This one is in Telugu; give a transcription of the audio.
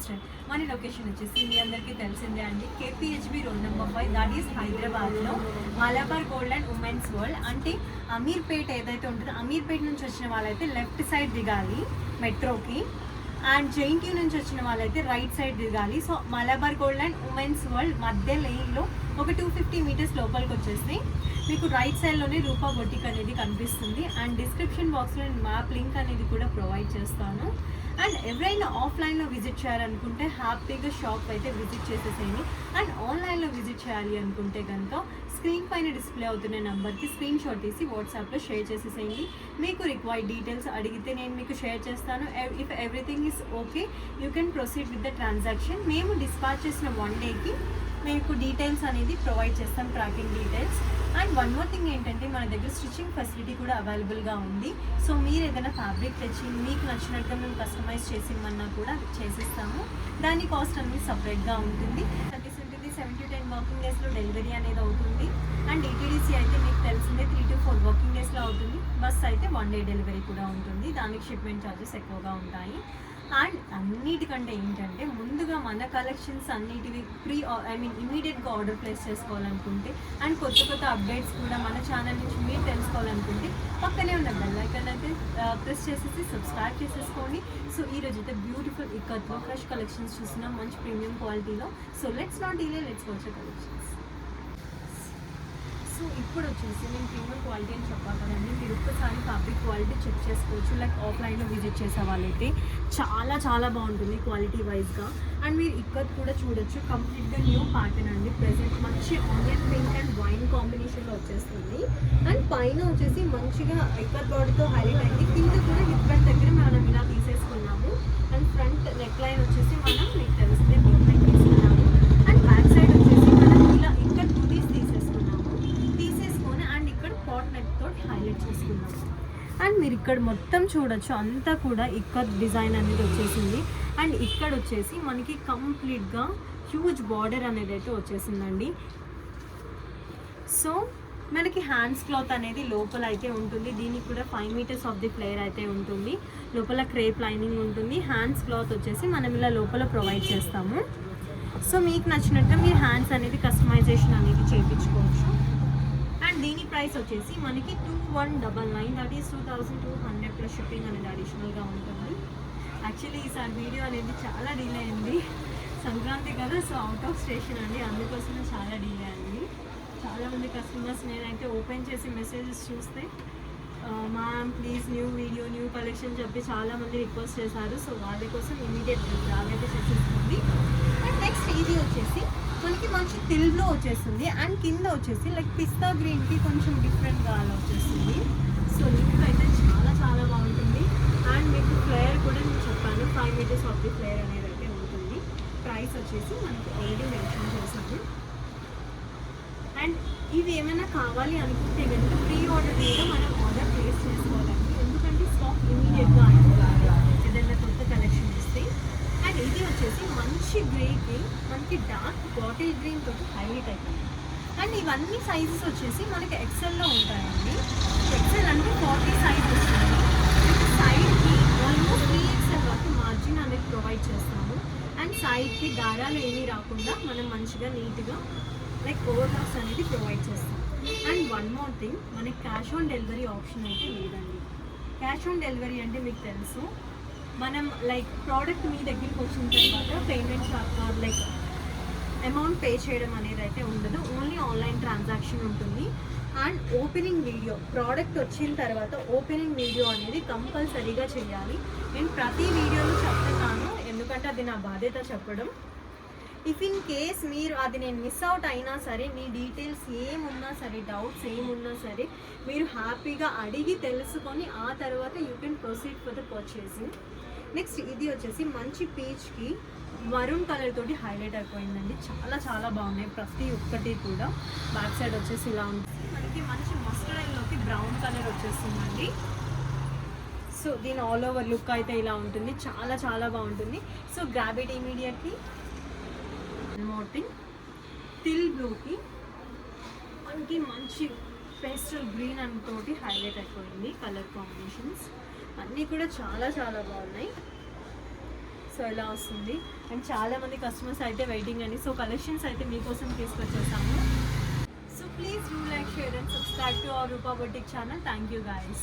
స్టైల్. మన లొకేషన్ వచ్చేసి మీ అందరికీ తెలిసిందే అండి, KPHB road number 5, that is హైదరాబాద్లో Malabar gold and women's world. అంటే అమీర్పేట్ ఏదైతే ఉంటుందో అమీర్పేట్ నుంచి వచ్చిన వాళ్ళైతే లెఫ్ట్ సైడ్ దిగాలి మెట్రోకి, అండ్ JNTU నుంచి వచ్చిన వాళ్ళైతే రైట్ సైడ్ దిగాలి. So Malabar gold and women's world మధ్య లైన్లో ఒక 250 మీటర్స్ లోపలికి వచ్చేసి మీకు రైట్ సైడ్లోనే రూపా బొటిక్ అనేది కనిపిస్తుంది. అండ్ డిస్క్రిప్షన్ బాక్స్లో నేను మ్యాప్ లింక్ అనేది కూడా ప్రొవైడ్ చేస్తాను. అండ్ ఎవరైనా ఆఫ్లైన్లో విజిట్ చేయాలనుకుంటే హ్యాపీగా షాప్ అయితే విజిట్ చేసేసేయండి. అండ్ ఆన్లైన్లో విజిట్ చేయాలి అనుకుంటే కనుక స్క్రీన్ పైన డిస్ప్లే అవుతున్న నెంబర్కి స్క్రీన్ షాట్ తీసి వాట్సాప్లో షేర్ చేసేసేయండి. మీకు రిక్వైర్డ్ డీటెయిల్స్ అడిగితే నేను మీకు షేర్ చేస్తాను. If everything is okay you can proceed with the transaction. మేము డిస్పాచ్ చేసిన 1 డేకి మీకు డీటెయిల్స్ అనేది ప్రొవైడ్ చేస్తాం, tracking details. And one more thing ఏంటంటే మన దగ్గర స్టిచ్చింగ్ ఫెసిలిటీ కూడా అవైలబుల్గా ఉంది. సో మీరు ఏదైనా ఫ్యాబ్రిక్ తెచ్చి మీకు నచ్చినట్టుగా మేము కస్టమైజ్ చేసిమన్నా కూడా చేసిస్తాము. దాని కాస్ట్ అనేది సపరేట్గా ఉంటుంది. 7 to 10 వర్కింగ్ డేస్లో డెలివరీ అనేది అవుతుంది. అండ్ ETDC అయితే మీకు తెలిసిందే 3 to 4 వర్కింగ్ డేస్లో అవుతుంది. బస్ అయితే 1 డే డెలివరీ కూడా ఉంటుంది, దానికి షిప్మెంట్ ఛార్జెస్ ఎక్కువగా ఉంటాయి. అండ్ అన్నిటికంటే ఏంటంటే ముందుగా మన కలెక్షన్స్ అన్నిటివి ఇమీడియట్గా ఆర్డర్ ప్లేస్ చేసుకోవాలనుకుంటే అండ్ కొత్త అప్డేట్స్ కూడా మన ఛానల్ నుంచి మీరు తెలుసుకోవాలనుకుంటే పక్కనే ఉన్న బెల్ ఐకాన్ అయితే ప్రెస్ చేసేసి సబ్స్క్రైబ్ చేసేసుకోండి. సో ఈరోజు అయితే బ్యూటిఫుల్ ఇక్కత్లో ఫ్రెష్ కలెక్షన్స్ చూస్తున్నాం మంచి ప్రీమియం క్వాలిటీలో. So let's not delay, let's watch collections. So ఇప్పుడు వచ్చేసి నేను ప్రీమియం క్వాలిటీ అని చెప్పాలి కదండి, మీరు ఒక్కసారి ఫ్యాబ్రిక్ క్వాలిటీ చెక్ చేసుకోవచ్చు. లైక్ ఆఫ్లైన్లో విజిట్ చేసే వాళ్ళైతే చాలా బాగుంటుంది క్వాలిటీ వైజ్గా. అండ్ మీరు ఇక్కడ కూడా చూడొచ్చు, కంప్లీట్గా న్యూ ప్యాటర్న్ అండి. ప్రెజెంట్ మంచి ఆనియన్ పింక్ అండ్ వైన్ కాంబినేషన్లో వచ్చేస్తుంది. అండ్ పైన వచ్చేసి మంచిగా ఎక్కర్ బాడీతో హైలైట్ అయింది. కింద కూడా హిప్ బెల్ట్ దగ్గర మనం ఇలా తీసేసుకున్నాము. అండ్ ఫ్రంట్ నెక్ లైన్ వచ్చేసి మనం మీకు తెలిసిందే బిగ్ నెక్ తీసుకున్నాము. అండ్ బ్యాక్ సైడ్ వచ్చేసి మనం ఇలా ఇక్కడ బుటీస్ తీసేసుకొని అండ్ ఇక్కడ పాట్ నెక్ తోటి హైలైట్ చేసుకున్నాము. అండ్ మీరు ఇక్కడ మొత్తం చూడొచ్చు, అంతా కూడా ఇక్కడ డిజైన్ అనేది వచ్చేసింది. అండ్ ఇక్కడ వచ్చేసి మనకి కంప్లీట్గా హ్యూజ్ బార్డర్ అనేది అయితే వచ్చేసిందండి. సో మనకి హ్యాండ్స్ క్లాత్ అనేది లోపల అయితే ఉంటుంది. దీనికి కూడా 5 మీటర్స్ ఆఫ్ ది ఫ్లేర్ అయితే ఉంటుంది. లోపల క్రేప్ లైనింగ్ ఉంటుంది. హ్యాండ్స్ క్లాత్ వచ్చేసి మనం ఇలా లోపల ప్రొవైడ్ చేస్తాము. సో మీకు నచ్చినట్టు మీరు హ్యాండ్స్ అనేది కస్టమైజేషన్ అనేది చేయించుకోవచ్చు. అండ్ దీని ప్రైస్ వచ్చేసి మనకి 2199, దట్ ఈస్ 2200 ప్లస్ షిప్పింగ్ అనేది అడిషనల్గా ఉంటుంది. యాక్చువల్లీ ఈసారి వీడియో అనేది చాలా డిలే అయింది, సంక్రాంతి కదా, సో అవుట్ ఆఫ్ స్టేషన్ అండి, అందుకోసమే చాలా డిలే అయింది. చాలామంది కస్టమర్స్ నేనైతే ఓపెన్ చేసి మెసేజెస్ చూస్తే ma'am please new video new collection చెప్పి చాలామంది రిక్వెస్ట్ చేశారు. సో వాళ్ళ కోసం ఇమీడియట్ రాగైతే చేసేస్తుంది. అండ్ నెక్స్ట్ ఇది వచ్చేసి మనకి మంచి తిల్బ్లో వచ్చేస్తుంది. అండ్ కింద వచ్చేసి లైక్ పిస్తా గ్రీన్కి కొంచెం డిఫరెంట్గా అలా వచ్చేస్తుంది. సో లుక్ అయితే చాలా బాగుంటుంది. అండ్ మీకు ఫ్లేయర్ కూడా నేను చెప్పాను 5 మీటర్స్ ఆఫ్ ది ఫ్లేయర్ అనేది అయితే ఉంటుంది. ప్రైస్ వచ్చేసి మనకి ఆల్రెడీ మెన్షన్ చేశాను. అండ్ ఇవి ఏమైనా కావాలి అనుకుంటే కనుక ప్రీ ఆర్డర్ మీద మనం ఆర్డర్ ప్లేస్ చేసుకోవాలండి, ఎందుకంటే స్టాక్ ఇమీడియట్గా అయిపోతుంది ఏదైనా కొత్త కలెక్షన్ ఇస్తే. అండ్ ఇది వచ్చేసి మంచి గ్రేకి మనకి డార్క్ బాటిల్ గ్రీన్ తోటి హైలైట్ అయిపోయింది. అండ్ ఇవన్నీ సైజెస్ వచ్చేసి మనకి ఎక్సెల్లో ఉంటాయండి. ఎక్సెల్ అంటే 40 సైజ్ వస్తుంది. సైడ్కి ఆల్మోస్ట్ 3XL వరకు మార్జిన్ అనేది ప్రొవైడ్ చేస్తాము. అండ్ సైడ్కి దారాలు ఏమీ రాకుండా మనం మంచిగా నీట్గా లైక్ ఓవర్లాక్స్ అనేది ప్రొవైడ్ చేస్తాం. అండ్ వన్ మోర్ థింగ్, మనకి క్యాష్ ఆన్ డెలివరీ ఆప్షన్ అయితే లేదండి. క్యాష్ ఆన్ డెలివరీ అంటే మీకు తెలుసు, మనం లైక్ ప్రోడక్ట్ మీ దగ్గరికి వచ్చిన తర్వాత పేమెంట్ లైక్ అమౌంట్ పే చేయడం అనేది అయితే ఉండదు, ఓన్లీ ఆన్లైన్ ట్రాన్సాక్షన్ ఉంటుంది. అండ్ ఓపెనింగ్ వీడియో, ప్రోడక్ట్ వచ్చిన తర్వాత ఓపెనింగ్ వీడియో అనేది కంపల్సరీగా చేయాలి. నేను ప్రతి వీడియోలో చెప్తున్నాను, ఎందుకంటే అది నా బాధ్యత చెప్పడం. ఇఫ్ ఇన్ కేస్ మీరు అది నేను మిస్ అవుట్ అయినా సరే, మీ డీటెయిల్స్ ఏమున్నా సరే, డౌట్స్ ఏమున్నా సరే మీరు హ్యాపీగా అడిగి తెలుసుకొని ఆ తర్వాత you can proceed for the purchasing. Next ఇది వచ్చేసి మంచి పీచ్కి మరూన్ కలర్ తోటి హైలైట్ అయిపోయిందండి. చాలా బాగున్నాయి ప్రతి ఒక్కటి కూడా. బ్యాక్ సైడ్ వచ్చేసి ఇలా ఉంటుంది. మనకి మంచి మస్టర్డ్లోకి బ్రౌన్ కలర్ వచ్చేస్తుందండి. సో దీని ఆల్ ఓవర్ లుక్ అయితే ఇలా ఉంటుంది, చాలా బాగుంటుంది. So grab it immediately. మోటింగ్ టిల్ బ్లూకి మనకి మంచి పేస్టల్ గ్రీన్ అని తోటి హైలైట్ అయిపోయింది. కలర్ కాంబినేషన్స్ అన్నీ కూడా చాలా బాగున్నాయి. సో ఇలా వస్తుంది. అండ్ చాలా మంది కస్టమర్స్ అయితే వెయిటింగ్ అని, సో కలెక్షన్స్ అయితే మీకోసం తీసుకొచ్చేసాము. So please do like, share and subscribe to our Rupa boutique channel. Thank you guys.